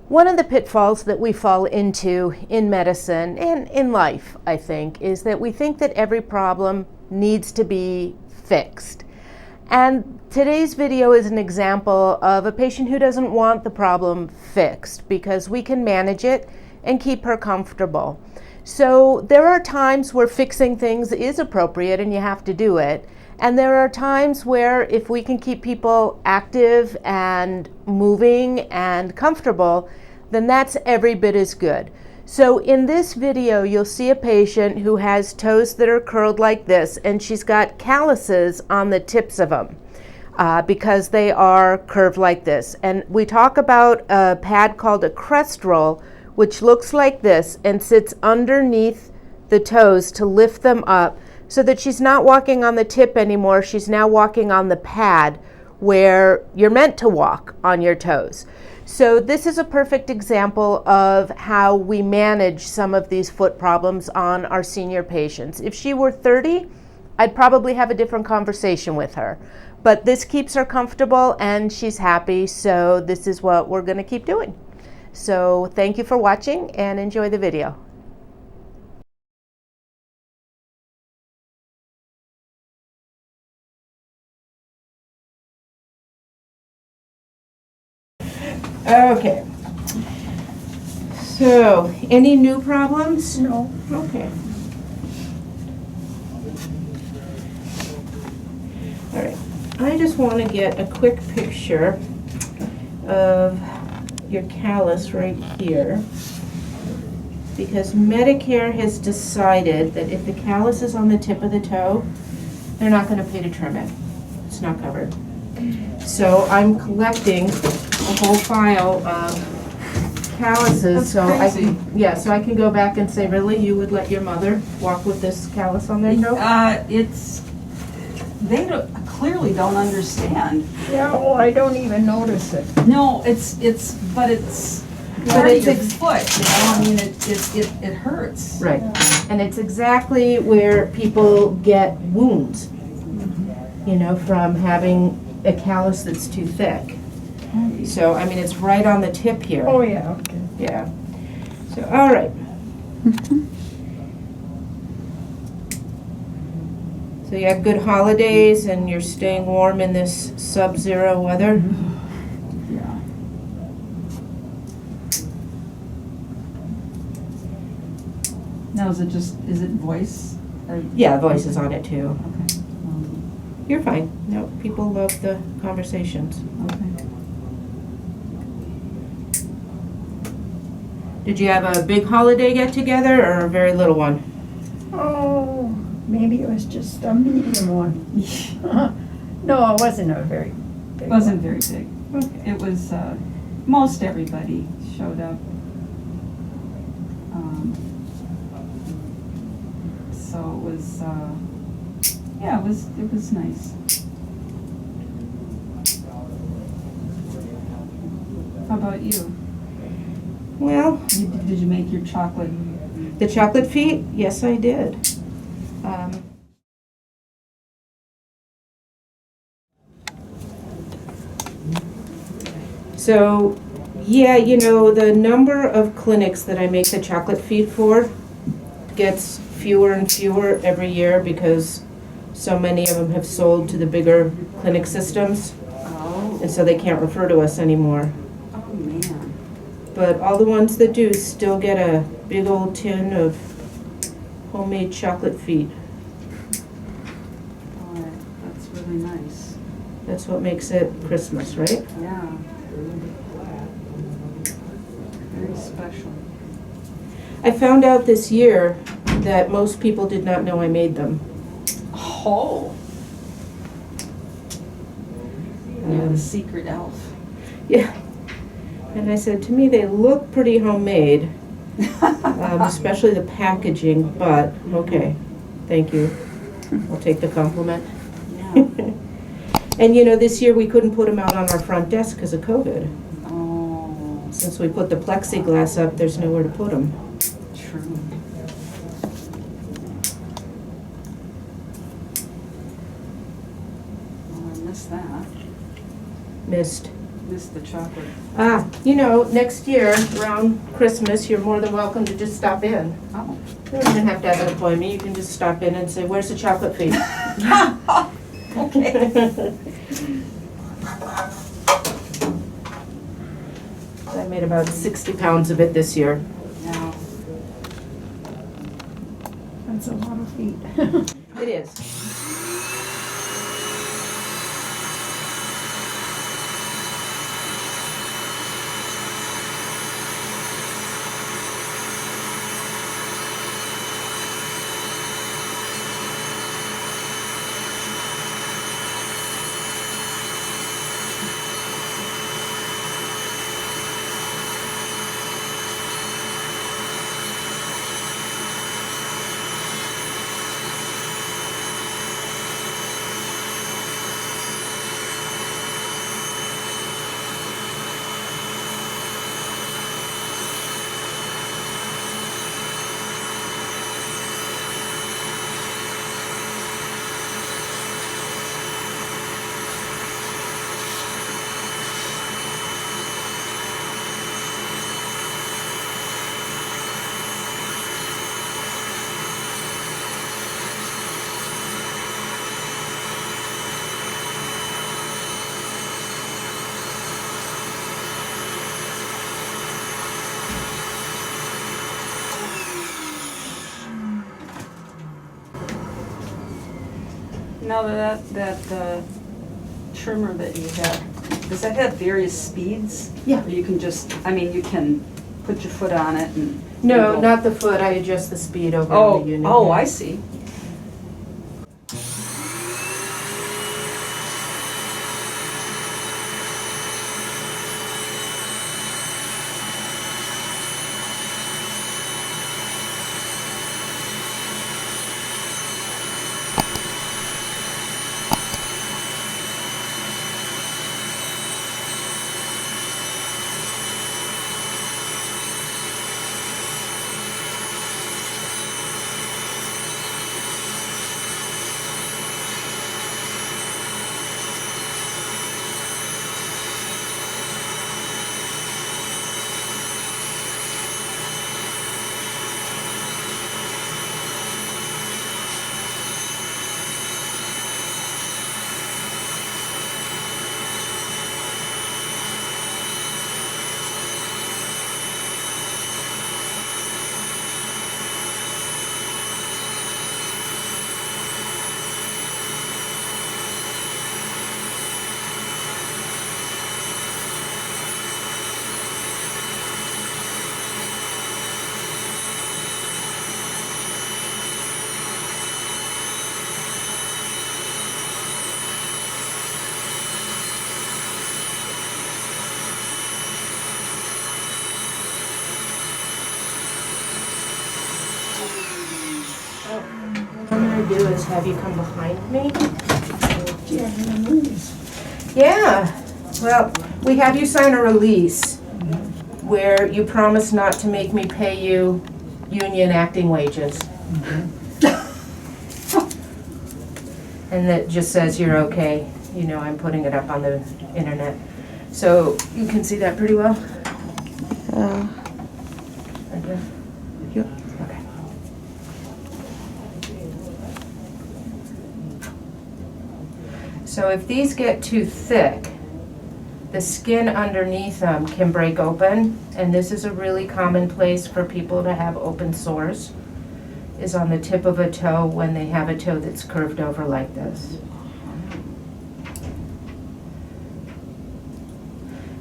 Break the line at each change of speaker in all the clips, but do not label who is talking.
One of the pitfalls that we fall into in medicine and in life, I think, is that we think that every problem needs to be fixed. And today's video is an example of a patient who doesn't want the problem fixed because we can manage it and keep her comfortable. So there are times where fixing things is appropriate and you have to do it. And there are times where if we can keep people active and moving and comfortable, then that's every bit as good. So in this video, you'll see a patient who has toes that are curled like this, and she's got calluses on the tips of them because they are curved like this. And we talk about a pad called a crest roll, which looks like this and sits underneath the toes to lift them up, so that she's not walking on the tip anymore. She's now walking on the pad where you're meant to walk on your toes. So this is a perfect example of how we manage some of these foot problems on our senior patients. If she were 30, I'd probably have a different conversation with her. But this keeps her comfortable and she's happy, so this is what we're going to keep doing. So thank you for watching and enjoy the video. Okay, so any new problems?
No.
Okay. All right, I just want to get a quick picture of your callus right here, because Medicare has decided that if the callus is on the tip of the toe, they're not going to pay to trim it. It's not covered. So I'm collecting a whole file of calluses. So I can go back and say, really, you would let your mother walk with this callus on their toe?
They clearly don't understand.
Yeah, well, I don't even notice it.
No, but it's your foot, you know, I mean, it hurts.
Right, and it's exactly where people get wounds, you know, from having a callus that's too thick. So, I mean, it's right on the tip here.
Oh, yeah, okay.
Yeah. So, all right. So you had good holidays and you're staying warm in this sub-zero weather?
Yeah. Now, is it voice?
Yeah, voice is on it too.
Okay.
You're fine. No, people love the conversations.
Okay.
Did you have a big holiday get-together or a very little one?
Oh, maybe it was just a medium one. No, it wasn't a very big
It wasn't
one.
very big.
Okay.
It was, most everybody showed up. So it was, yeah, it was nice. How about you?
Well,
Did you make your chocolate?
the chocolate feet? Yes, I did. So, yeah, you know, the number of clinics that I make the chocolate feet for gets fewer and fewer every year because so many of them have sold to the bigger clinic systems,
Oh.
and so they can't refer to us anymore.
Oh, man.
But all the ones that do still get a big old tin of homemade chocolate feet.
Oh, that's really nice.
That's what makes it Christmas, right?
Yeah. Very special.
I found out this year that most people did not know I made them.
Oh. You're the secret elf.
Yeah. And I said, to me, they look pretty homemade, especially the packaging, but okay, thank you. I'll take the compliment.
Yeah.
And you know, this year we couldn't put them out on our front desk because of COVID.
Oh,
Since we put the plexiglass up, there's nowhere to put them.
true. Oh, I missed that.
Missed.
Missed the chocolate.
Next year, around Christmas, you're more than welcome to just stop in.
Oh.
You don't even have to have an appointment, you can just stop in and say, where's the chocolate feet?
Okay.
I made about 60 pounds of it this year.
Now,
That's a lot of feet.
It is.
now that trimmer that you have, does that have various speeds?
Yeah.
Or you can just, you can put your foot on it and.
No,
go-
not the foot, I adjust the speed over
Oh,
the unit.
oh, I see.
What I'm gonna do is have you come behind me.
Yeah, I'm gonna lose.
Yeah, well, we have you sign a release where you promise not to make me pay you union acting wages. And that just says you're okay. You know, I'm putting it up on the internet. So you can see that pretty well? Right there?
Yep.
Okay. So if these get too thick, the skin underneath them can break open, and this is a really common place for people to have open sores, is on the tip of a toe when they have a toe that's curved over like this.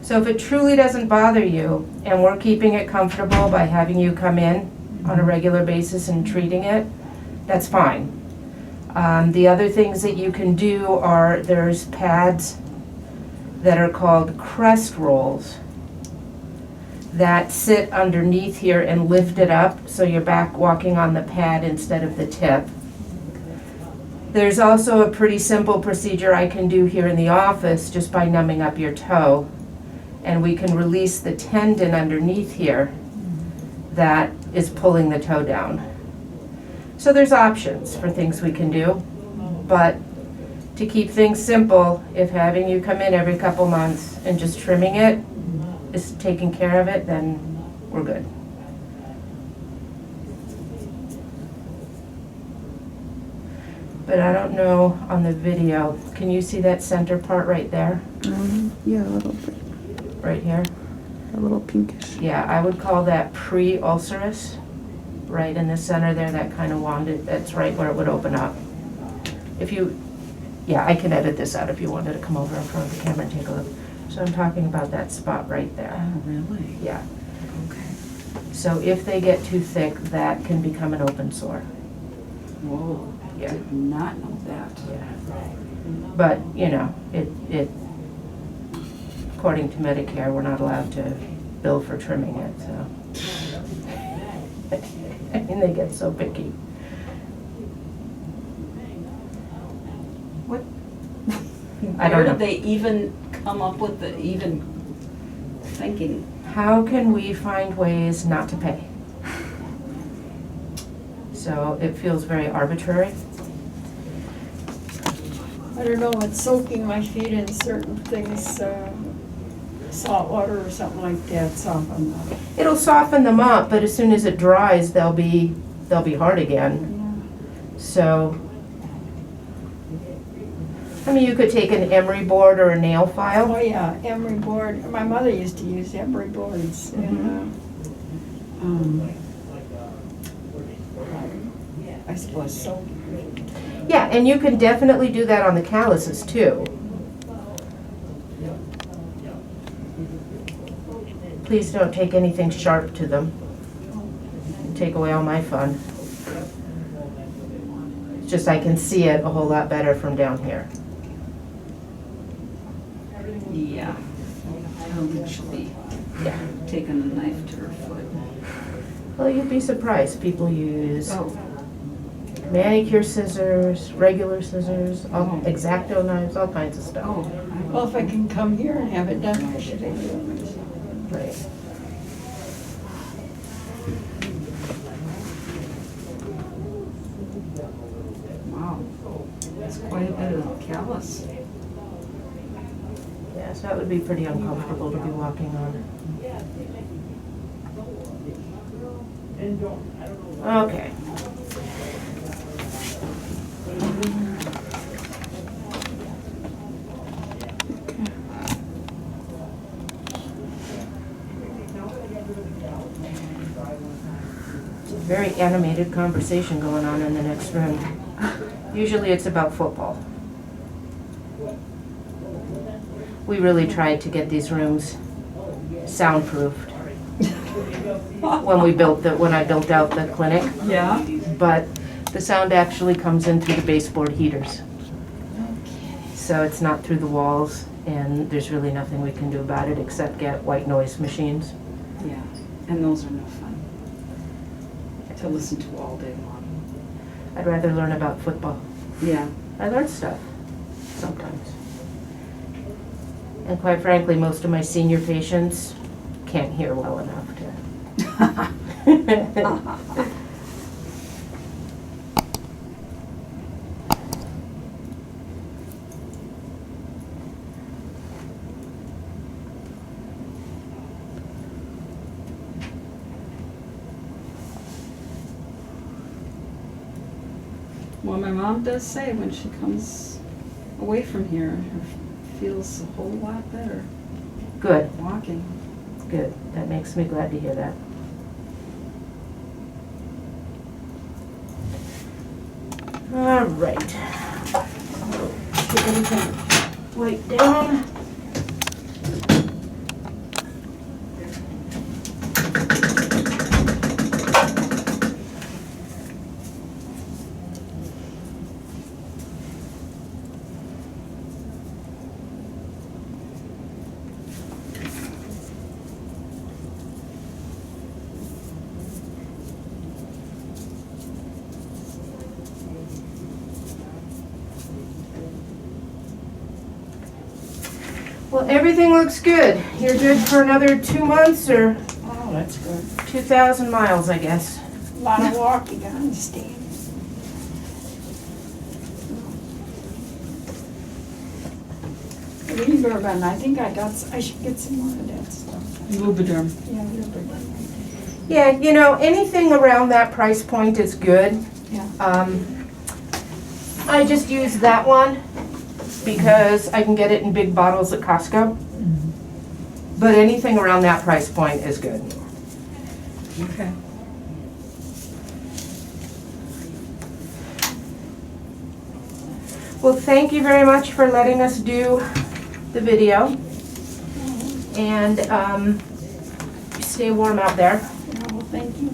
So if it truly doesn't bother you, and we're keeping it comfortable by having you come in on a regular basis and treating it, that's fine. The other things that you can do are, there's pads that are called crest rolls that sit underneath here and lift it up so you're back walking on the pad instead of the tip. There's also a pretty simple procedure I can do here in the office just by numbing up your toe, and we can release the tendon underneath here that is pulling the toe down. So there's options for things we can do, but to keep things simple, if having you come in every couple months and just trimming it is taking care of it, then we're good. But I don't know on the video, can you see that center part right there?
Yeah, a little bit.
Right here?
A little pinkish.
Yeah, I would call that pre-ulcerous. Right in the center there, that kind of wanded, that's right where it would open up. If you, yeah, I can edit this out if you wanted to come over in front of the camera and take a look. So I'm talking about that spot right there.
Oh, really?
Yeah.
Okay.
So if they get too thick, that can become an open sore.
Whoa,
Yeah.
did not know that.
Yeah. But, you know, it, according to Medicare, we're not allowed to bill for trimming it, so. I mean, they get so picky.
What?
I don't
Where
know.
did they even come up with the even thinking?
How can we find ways not to pay? So it feels very arbitrary.
I don't know, it's soaking my feet in certain things, salt water or something like that, soften them.
It'll soften them up, but as soon as it dries, they'll be hard again. So, I mean, you could take an emery board or a nail
Oh,
file.
yeah, emery board, my mother used to use emery boards, and, I suppose so.
Yeah, and you can definitely do that on the calluses too. Please don't take anything sharp to them. Take away all my fun. It's just I can see it a whole lot better from down here.
Yeah. Oh, she'll be
Yeah.
taking a knife to her foot.
Well, you'd be surprised. People use
Oh,
manicure scissors, regular scissors,
Oh.
X-Acto knives, all kinds of stuff.
oh.
Well, if I can come here and have it done, why should I do it myself?
Right.
Wow. That's quite a bit of callus.
Yeah, so that would be pretty uncomfortable to be walking on. Okay. It's a very animated conversation going on in the next room. Usually it's about football. We really tried to get these rooms soundproofed when I built out the clinic,
Yeah?
but the sound actually comes in through the baseboard heaters. So it's not through the walls, and there's really nothing we can do about it except get white noise machines.
Yeah. And those are no fun to listen to all day long.
I'd rather learn about football.
Yeah.
I learn stuff sometimes. And quite frankly, most of my senior patients can't hear well enough to.
Well, my mom does say when she comes away from here, her feels a whole lot better
Good,
walking.
good. That makes me glad to hear that. All right. Get everything wiped down. Well, everything looks good. You're good for another 2 months or
Oh, that's good.
2,000 miles, I guess.
A lot of walking, I understand. Lieberman, I think I should get some more of that stuff.
Lubriderm.
Yeah, Lieberman.
Yeah, you know, anything around that price point is good.
Yeah.
I just use that one because I can get it in big bottles at Costco. But anything around that price point is good.
Okay.
Well, thank you very much for letting us do the video. And stay warm out there.
Well, thank you.